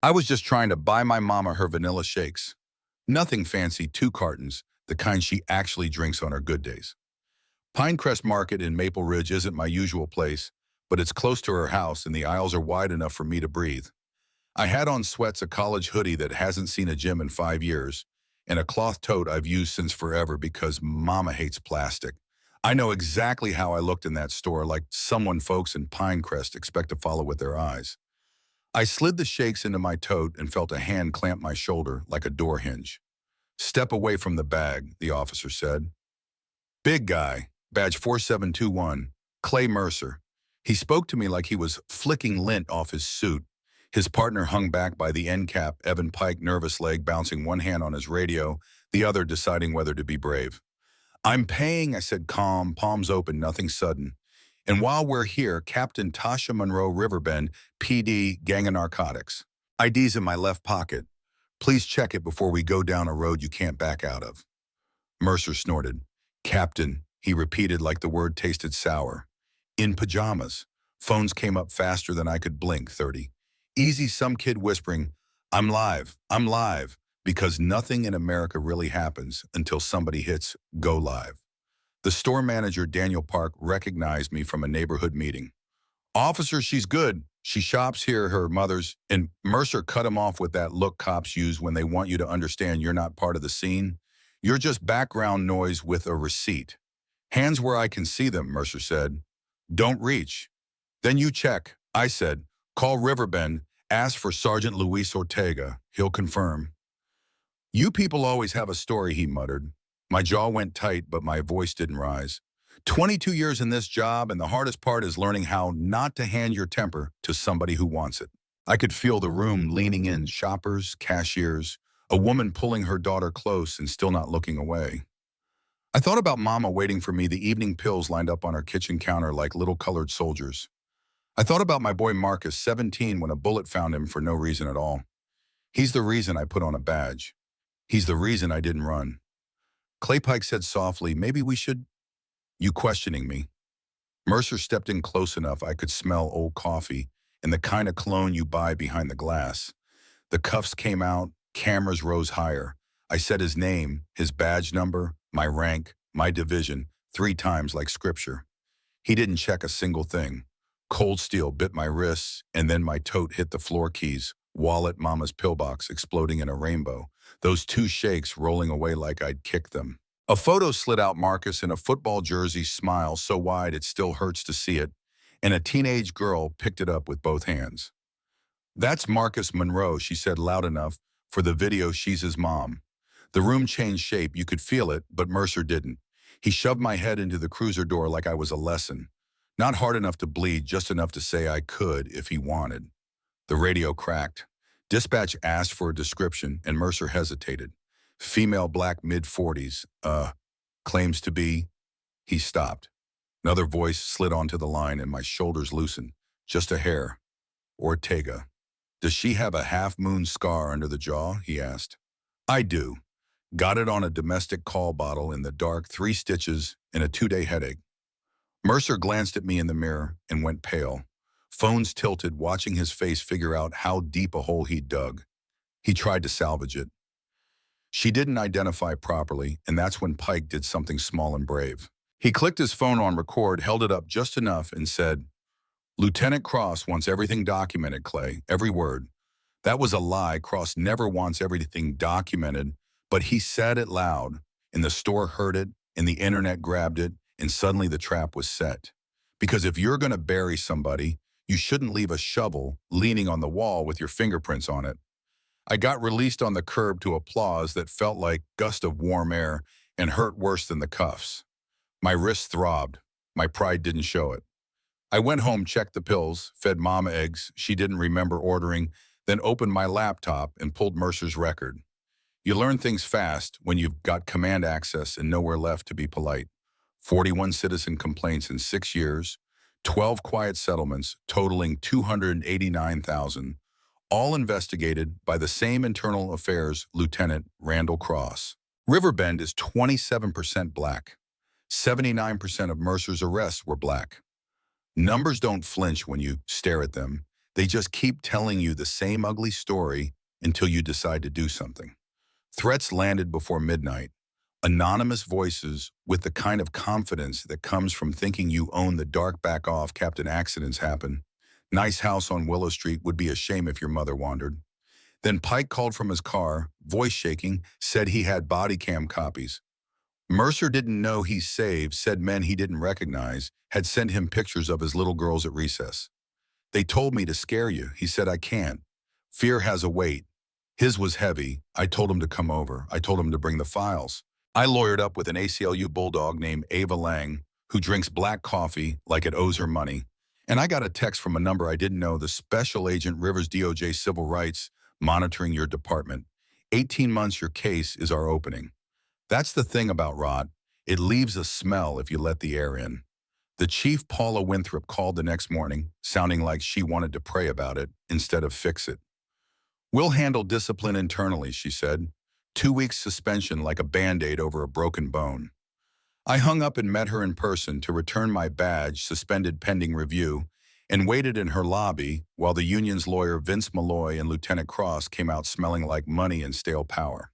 I was just trying to buy my mama her vanilla shakes. Nothing fancy, 2 cartons, the kind she actually drinks on her good days. Pinecrest Market in Maple Ridge isn't my usual place, but it's close to her house and the aisles are wide enough for me to breathe. I had on sweats, a college hoodie that hasn't seen a gym in 5 years, and a cloth tote I've used since forever because mama hates plastic. I know exactly how I looked in that store, like someone folks in Pinecrest expect to follow with their eyes. I slid the shakes into my tote and felt a hand clamp my shoulder like a door hinge. "Step away from the bag," the officer said. "Big guy, badge 4721, Clay Mercer." He spoke to me like he was flicking lint off his suit. His partner hung back by the end cap, Evan Pike, nervous leg bouncing one hand on his radio, the other deciding whether to be brave. "I'm paying," I said calm, palms open, nothing sudden. "And while we're here, Captain Tasha Monroe, Riverbend, PD, Gang of Narcotics. ID's in my left pocket. Please check it before we go down a road you can't back out of." Mercer snorted. "Captain," he repeated like the word tasted sour. "In pajamas." Phones came up faster than I could blink. 30. Easy, some kid whispering, I'm live," because nothing in America really happens until somebody hits go live. The store manager, Daniel Park, recognized me from a neighborhood meeting. "Officer, she's good. She shops here, her mother's." And Mercer cut him off with that look cops use when they want you to understand you're not part of the scene. "You're just background noise with a receipt." "Hands where I can see them," Mercer said. "Don't reach." "Then you check," I said. "Call Riverbend. Ask for Sergeant Luis Ortega. He'll confirm." "You people always have a story," he muttered. My jaw went tight, but my voice didn't rise. 22 years in this job, and the hardest part is learning how not to hand your temper to somebody who wants it. I could feel the room leaning in, shoppers, cashiers, a woman pulling her daughter close and still not looking away. I thought about Mama waiting for me, the evening pills lined up on her kitchen counter like little colored soldiers. I thought about my boy Marcus, 17, when a bullet found him for no reason at all. He's the reason I put on a badge. He's the reason I didn't run. Clay Pike said softly, "Maybe we should—" "You questioning me?" Mercer stepped in close enough I could smell old coffee and the kind of cologne you buy behind the glass. The cuffs came out, cameras rose higher. I said his name, his badge number, my rank, my division, 3 times like scripture. He didn't check a single thing. Cold steel bit my wrists, and then my tote hit the floor keys, wallet, Mama's pillbox exploding in a rainbow, those 2 shakes rolling away like I'd kicked them. A photo slid out Marcus in a football jersey, smile so wide it still hurts to see it, and a teenage girl picked it up with both hands. "That's Marcus Monroe," she said loud enough for the video. "She's his mom." The room changed shape. You could feel it, but Mercer didn't. He shoved my head into the cruiser door like I was a lesson. Not hard enough to bleed, just enough to say I could if he wanted. The radio cracked. Dispatch asked for a description, and Mercer hesitated. "Female, black, mid-40s, claims to be—" He stopped. Another voice slid onto the line, and my shoulders loosened. "Just a hair." "Ortega. Does she have a half-moon scar under the jaw?" he asked. "I do. Got it on a domestic call bottle in the dark, 3 stitches, and a 2-day headache." Mercer glanced at me in the mirror and went pale. Phones tilted, watching his face figure out how deep a hole he'd dug. He tried to salvage it. "She didn't identify properly, and that's when Pike did something small and brave." He clicked his phone on record, held it up just enough, and said, "Lieutenant Cross wants everything documented, Clay, every word." That was a lie. Cross never wants everything documented, but he said it loud, and the store heard it, and the internet grabbed it, and suddenly the trap was set. Because if you're going to bury somebody, you shouldn't leave a shovel leaning on the wall with your fingerprints on it. I got released on the curb to applause that felt like a gust of warm air and hurt worse than the cuffs. My wrist throbbed. My pride didn't show it. I went home, checked the pills, fed Mama eggs she didn't remember ordering, then opened my laptop and pulled Mercer's record. You learn things fast when you've got command access and nowhere left to be polite. 41 citizen complaints in 6 years, 12 quiet settlements totaling 289,000, all investigated by the same internal affairs Lieutenant Randall Cross. Riverbend is 27% black. 79% of Mercer's arrests were black. Numbers don't flinch when you stare at them. They just keep telling you the same ugly story until you decide to do something. Threats landed before midnight. Anonymous voices with the kind of confidence that comes from thinking you own the dark back off Captain Accidents happen. Nice house on Willow Street would be a shame if your mother wandered. Then Pike called from his car, voice shaking, said he had body cam copies. Mercer didn't know he saved, said men he didn't recognize, had sent him pictures of his little girls at recess. They told me to scare you. He said, I can't. Fear has a weight. His was heavy. I told him to come over. I told him to bring the files. I lawyered up with an ACLU bulldog named Ava Lang, who drinks black coffee like it owes her money. And I got a text from a number I didn't know, the Special Agent Rivers DOJ Civil Rights monitoring your department. 18 months your case is our opening. That's the thing about rot. It leaves a smell if you let the air in. The chief, Paula Winthrop, called the next morning, sounding like she wanted to pray about it instead of fix it. We'll handle discipline internally, she said. 2 weeks suspension like a Band-Aid over a broken bone. I hung up and met her in person to return my badge, suspended pending review, and waited in her lobby while the union's lawyer Vince Malloy and Lieutenant Cross came out smelling like money and stale power.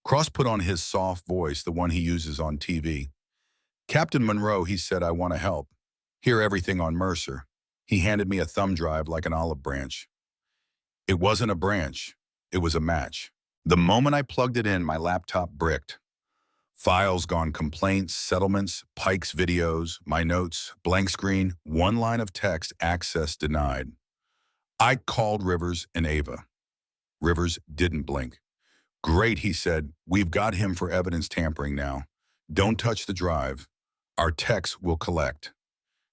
Cross put on his soft voice, the one he uses on TV. Captain Monroe, he said, I want to help. Hear everything on Mercer. He handed me a thumb drive like an olive branch. It wasn't a branch. It was a match. The moment I plugged it in, my laptop bricked. Files gone, complaints, settlements, Pike's videos, my notes, blank screen, one line of text, access denied. I called Rivers and Ava. Rivers didn't blink. Great, he said. We've got him for evidence tampering now. Don't touch the drive. Our techs will collect.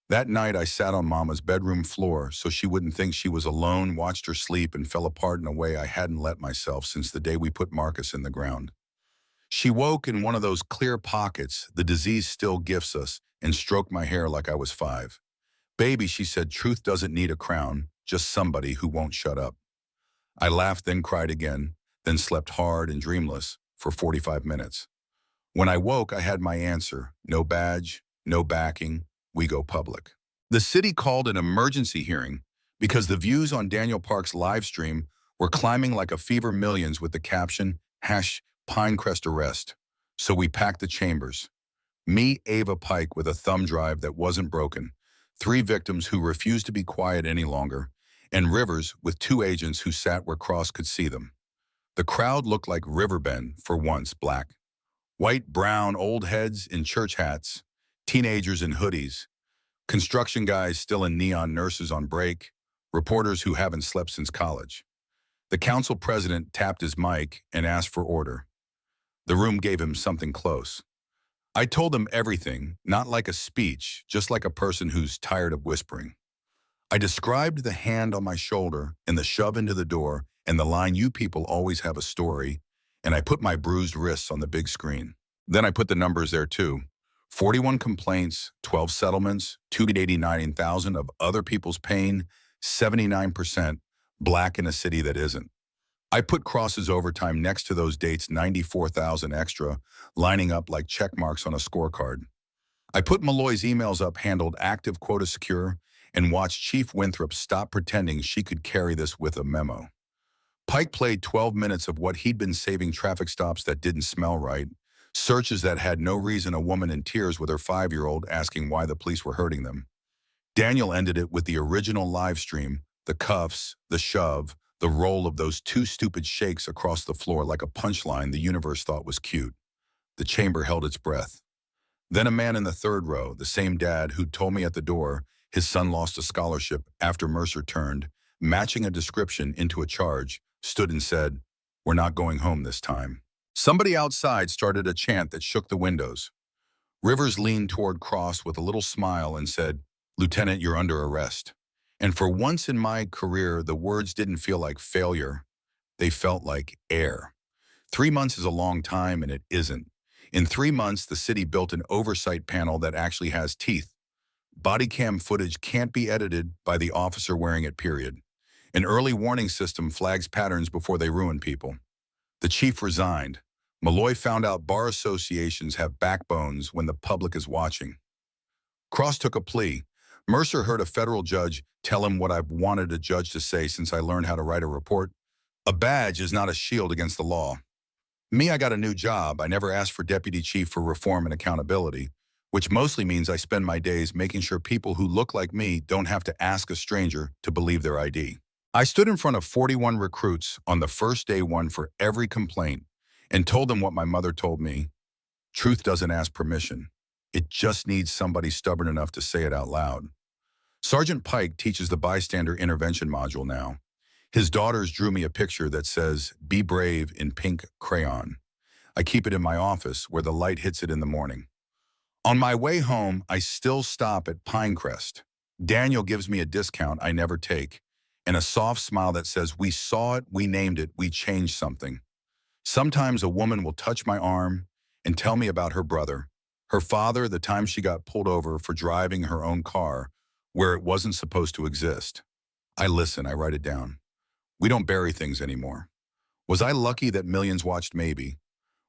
That night, I sat on Mama's bedroom floor so she wouldn't think she was alone, watched her sleep, and fell apart in a way I hadn't let myself since the day we put Marcus in the ground. She woke in one of those clear pockets the disease still gifts us and stroked my hair like I was 5. Baby, she said, truth doesn't need a crown, just somebody who won't shut up. I laughed, then cried again, then slept hard and dreamless for 45 minutes. When I woke, I had my answer. No badge, no backing, we go public. The city called an emergency hearing because the views on Daniel Park's live stream were climbing like a fever millions with the caption, #Pinecrest arrest. So we packed the chambers. Me, Ava Pike with a thumb drive that wasn't broken, 3 victims who refused to be quiet any longer, and Rivers with 2 agents who sat where Cross could see them. The crowd looked like Riverbend, for once black. White, brown, old heads in church hats, teenagers in hoodies, construction guys still in neon, nurses on break, reporters who haven't slept since college. The council president tapped his mic and asked for order. The room gave him something close. I told them everything, not like a speech, just like a person who's tired of whispering. I described the hand on my shoulder and the shove into the door and the line, you people always have a story, and I put my bruised wrists on the big screen. Then I put the numbers there too. 41 complaints, 12 settlements, 289,000 of other people's pain, 79% black in a city that isn't. I put Cross's overtime next to those dates, 94,000 extra, lining up like check marks on a scorecard. I put Malloy's emails up handled active quota secure and watched Chief Winthrop stop pretending she could carry this with a memo. Pike played 12 minutes of what he'd been saving, traffic stops that didn't smell right, searches that had no reason, a woman in tears with her 5-year-old asking why the police were hurting them. Daniel ended it with the original live stream, the cuffs, the shove, the roll of those 2 stupid shakes across the floor like a punchline the universe thought was cute. The chamber held its breath. Then a man in the 3rd row, the same dad who'd told me at the door his son lost a scholarship after Mercer turned, matching a description into a charge, stood and said, "We're not going home this time." Somebody outside started a chant that shook the windows. Rivers leaned toward Cross with a little smile and said, "Lieutenant, you're under arrest." And for once in my career, the words didn't feel like failure. They felt like air. 3 months is a long time, and it isn't. In 3 months, the city built an oversight panel that actually has teeth. Body cam footage can't be edited by the officer wearing it, period. An early warning system flags patterns before they ruin people. The chief resigned. Malloy found out bar associations have backbones when the public is watching. Cross took a plea. Mercer heard a federal judge Tell him what I've wanted a judge to say since I learned how to write a report. A badge is not a shield against the law. Me, I got a new job. I never asked for deputy chief for reform and accountability, which mostly means I spend my days making sure people who look like me don't have to ask a stranger to believe their ID. I stood in front of 41 recruits on the first day one for every complaint and told them what my mother told me. Truth doesn't ask permission. It just needs somebody stubborn enough to say it out loud. Sergeant Pike teaches the bystander intervention module now. His daughters drew me a picture that says, "Be brave" in pink crayon. I keep it in my office where the light hits it in the morning. On my way home, I still stop at Pinecrest. Daniel gives me a discount I never take, and a soft smile that says, "We saw it, we named it, we changed something." Sometimes a woman will touch my arm and tell me about her brother, her father, the time she got pulled over for driving her own car where it wasn't supposed to exist. I listen, I write it down. We don't bury things anymore. Was I lucky that millions watched? Maybe.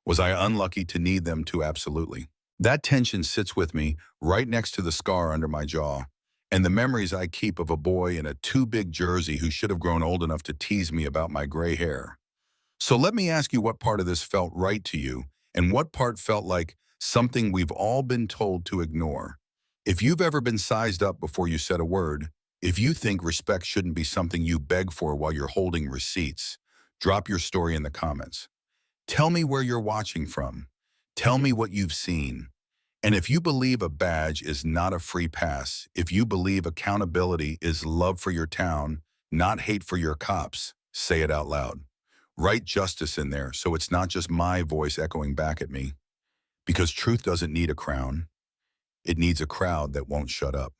Was I unlucky to need them to? Absolutely. That tension sits with me right next to the scar under my jaw and the memories I keep of a boy in a too big jersey who should have grown old enough to tease me about my gray hair. So let me ask you what part of this felt right to you and what part felt like something we've all been told to ignore. If you've ever been sized up before you said a word, if you think respect shouldn't be something you beg for while you're holding receipts, drop your story in the comments. Tell me where you're watching from. Tell me what you've seen. And if you believe a badge is not a free pass, if you believe accountability is love for your town, not hate for your cops, say it out loud. Write justice in there so it's not just my voice echoing back at me. Because truth doesn't need a crown. It needs a crowd that won't shut up.